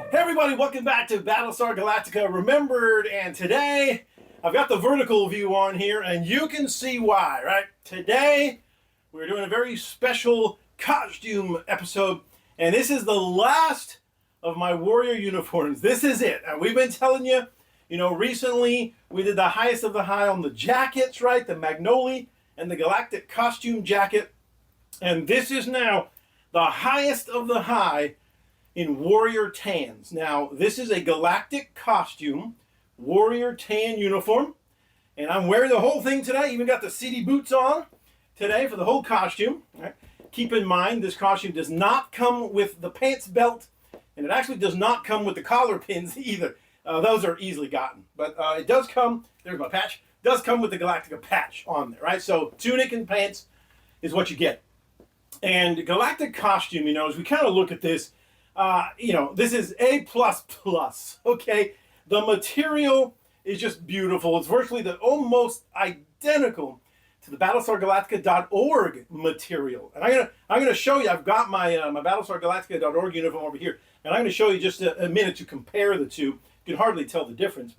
Hey everybody, welcome back to Battlestar Galactica Remembered, and today I've got the vertical view on here and you can see why, right? Today we're doing a very special costume episode, and this is the last of my warrior uniforms. This is it. And we've been telling you, recently we did the highest of the high on the jackets, right? The Magnolia and the Galactic costume jacket, and this is now the highest of the high in warrior tans. Now, this is a galactic costume, warrior tan uniform, and I'm wearing the whole thing today. Even got the CD boots on today for the whole costume. Right? Keep in mind, this costume does not come with the pants belt, and it actually does not come with the collar pins either. Those are easily gotten, but it does come, there's my patch, does come with the Galactica patch on there, right? So tunic and pants is what you get. And galactic costume, as we kind of look at this, this is A++, okay? The material is just beautiful. It's virtually almost identical to the BattlestarGalactica.org material. And I'm gonna show you, I've got my my BattlestarGalactica.org uniform over here, and I'm gonna show you just a minute to compare the two. You can hardly tell the difference.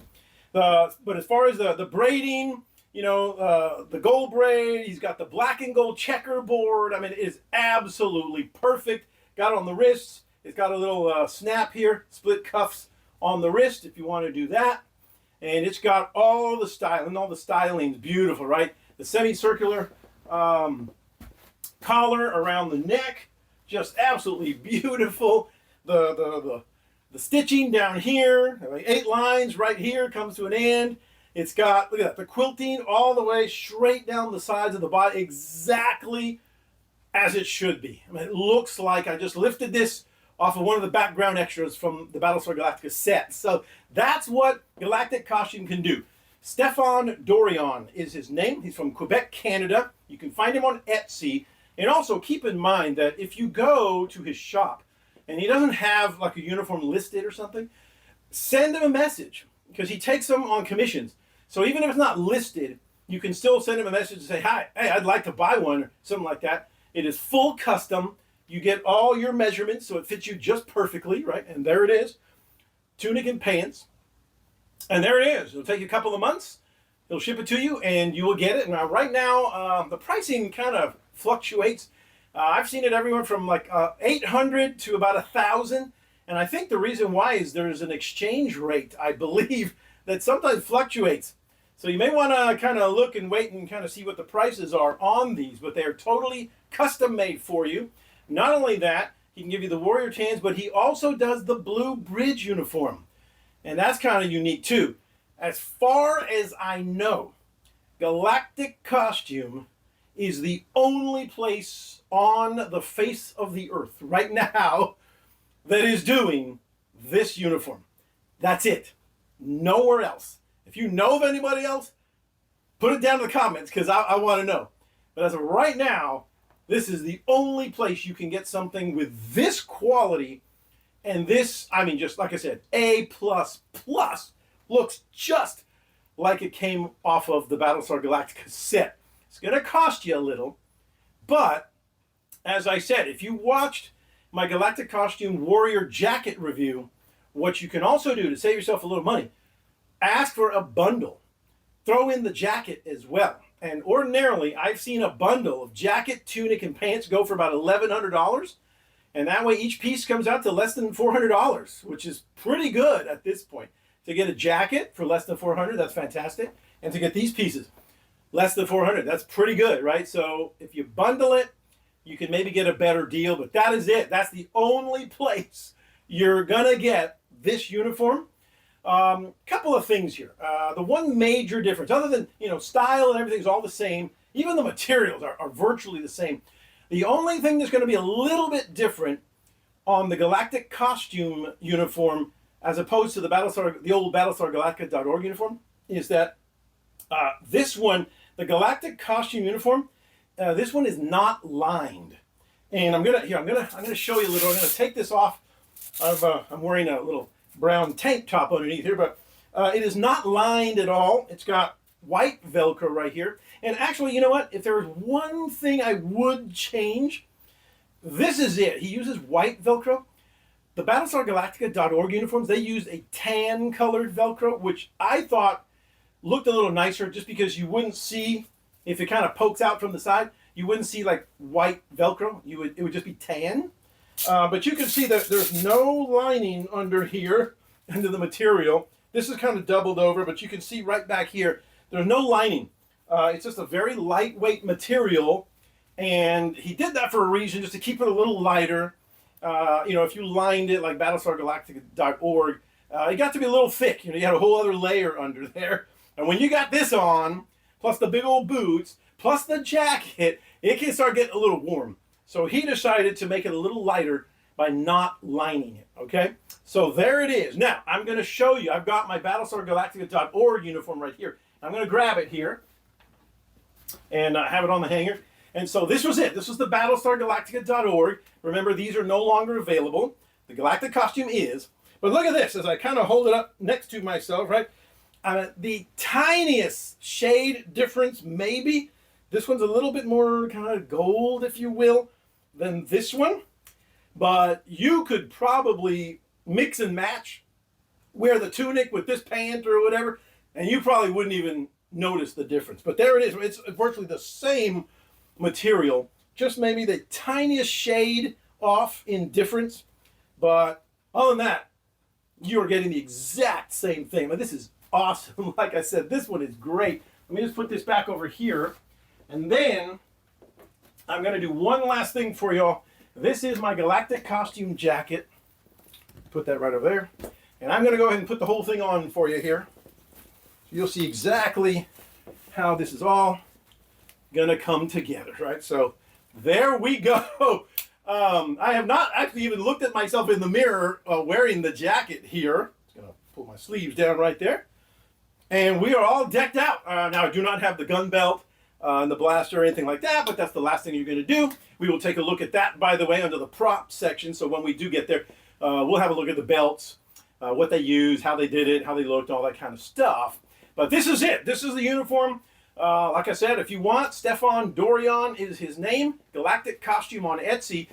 But as far as the braiding, the gold braid, he's got the black and gold checkerboard. I mean, it is absolutely perfect. Got it on the wrists. It's got a little snap here, split cuffs on the wrist if you want to do that. And it's got all the styling, all the styling's beautiful, right? The semicircular collar around the neck, just absolutely beautiful. The stitching down here, like 8 lines right here, comes to an end. It's got, look at that, the quilting all the way straight down the sides of the body, exactly as it should be. I mean, it looks like I just lifted this off of one of the background extras from the Battlestar Galactica set. So that's what Galactic Costume can do. Stefan Dorion is his name. He's from Quebec, Canada. You can find him on Etsy. And also keep in mind that if you go to his shop and he doesn't have like a uniform listed or something, send him a message, because he takes them on commissions. So even if it's not listed, you can still send him a message and say, hi, hey, I'd like to buy one, or something like that. It is full custom. You get all your measurements, so it fits you just perfectly, right? And there it is, tunic and pants. And there it is. It'll take you a couple of months. He'll ship it to you, and you will get it. Now, right now, the pricing kind of fluctuates. I've seen it everywhere from like 800 to about 1,000. And I think the reason why is there's an exchange rate, I believe, that sometimes fluctuates. So you may want to kind of look and wait and kind of see what the prices are on these, but they are totally custom made for you. Not only that, he can give you the warrior tans, but he also does the blue bridge uniform. And that's kind of unique too. As far as I know, Galactic Costume is the only place on the face of the earth right now that is doing this uniform. That's it. Nowhere else. If you know of anybody else, put it down in the comments, because I want to know. But as of right now, this is the only place you can get something with this quality, and this, I mean, just like I said, A++, looks just like it came off of the Battlestar Galactica set. It's going to cost you a little, but as I said, if you watched my Galactic Costume Warrior Jacket review, what you can also do to save yourself a little money, ask for a bundle. Throw in the jacket as well. And ordinarily, I've seen a bundle of jacket, tunic, and pants go for about $1,100. And that way each piece comes out to less than $400, which is pretty good at this point. To get a jacket for less than $400, that's fantastic. And to get these pieces, less than $400, that's pretty good, right? So if you bundle it, you can maybe get a better deal, but that is it. That's the only place you're gonna get this uniform. Couple of things here. The one major difference, other than, style and everything's all the same, even the materials are virtually the same. The only thing that's going to be a little bit different on the Galactic Costume uniform as opposed to the old BattlestarGalactica.org uniform is that this one, the Galactic Costume uniform, this one is not lined. And I'm gonna show you a little. I'm gonna take this off. I'm wearing a little brown tank top underneath here, but it is not lined at all. It's got white Velcro right here. And actually, you know what? If there was one thing I would change, this is it. He uses white Velcro. the BattlestarGalactica.org uniforms, they used a tan colored Velcro, which I thought looked a little nicer just because you wouldn't see, if it kind of pokes out from the side, you wouldn't see like white Velcro. It would just be tan. But you can see that there's no lining under here, under the material. This is kind of doubled over, but you can see right back here, there's no lining. It's just a very lightweight material, and he did that for a reason, just to keep it a little lighter. You know, if you lined it like BattlestarGalactica.org, it got to be a little thick. You know, you had a whole other layer under there. And when you got this on, plus the big old boots, plus the jacket, it can start getting a little warm. So he decided to make it a little lighter by not lining it, okay? So there it is. Now, I'm going to show you. I've got my BattlestarGalactica.org uniform right here. I'm going to grab it here and have it on the hanger. And so this was it. This was the BattlestarGalactica.org. Remember, these are no longer available. The Galactic costume is. But look at this as I kind of hold it up next to myself, right? The tiniest shade difference, maybe. This one's a little bit more kind of gold, if you will, than this one. But you could probably mix and match, wear the tunic with this pant or whatever, and you probably wouldn't even notice the difference. But there it is. It's virtually the same material, just maybe the tiniest shade off in difference. But other than that, you are getting the exact same thing. But this is awesome. Like I said, this one is great. Let me just put this back over here. And then I'm going to do one last thing for y'all. This is my Galactic costume jacket. Put that right over there. And I'm going to go ahead and put the whole thing on for you here. You'll see exactly how this is all going to come together, right? So there we go. I have not actually even looked at myself in the mirror wearing the jacket here. Just going to pull my sleeves down right there. And we are all decked out. Now, I do not have the gun belt and the blaster or anything like that, but that's the last thing you're going to do. We will take a look at that, by the way, under the prop section. So when we do get there, we'll have a look at the belts, what they used, how they did it, how they looked, all that kind of stuff. But this is it. This is the uniform. Like I said, if you want, Stefan Dorian is his name. Galactic Costume on Etsy.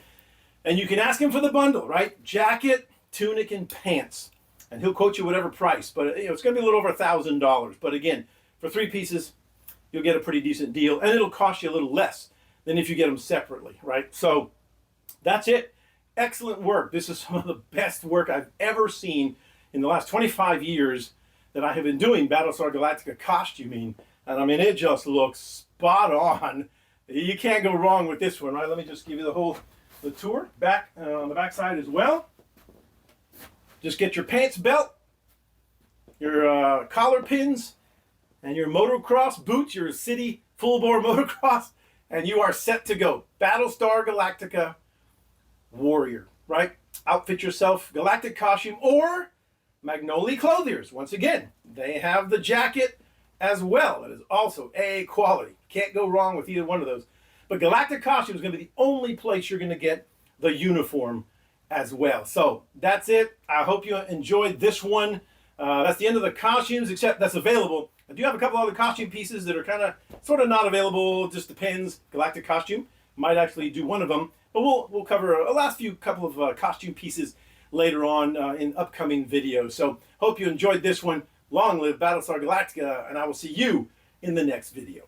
And you can ask him for the bundle, right? Jacket, tunic, and pants. And he'll quote you whatever price. But you know, it's going to be a little over $1,000. But again, for 3 pieces, you'll get a pretty decent deal. And it'll cost you a little less than if you get them separately, right? So that's it. Excellent work. This is some of the best work I've ever seen in the last 25 years that I have been doing Battlestar Galactica costuming. And I mean, it just looks spot on. You can't go wrong with this one, right? Let me just give you the tour back on the back side as well. Just get your pants belt, your collar pins, and your motocross boots, your city full-bore motocross, and you are set to go. Battlestar Galactica warrior, right? Outfit yourself Galactic costume or Magnolia Clothiers. Once again, they have the jacket as well. It is also A quality. Can't go wrong with either one of those. But Galactic Costume is going to be the only place you're going to get the uniform as well. So that's it. I hope you enjoyed this one. That's the end of the costumes, except that's available. I do have a couple other costume pieces that are kind of sort of not available. Just depends. Galactic Costume might actually do one of them. But we'll cover a last couple of costume pieces later on in upcoming videos. So hope you enjoyed this one. Long live Battlestar Galactica, and I will see you in the next video.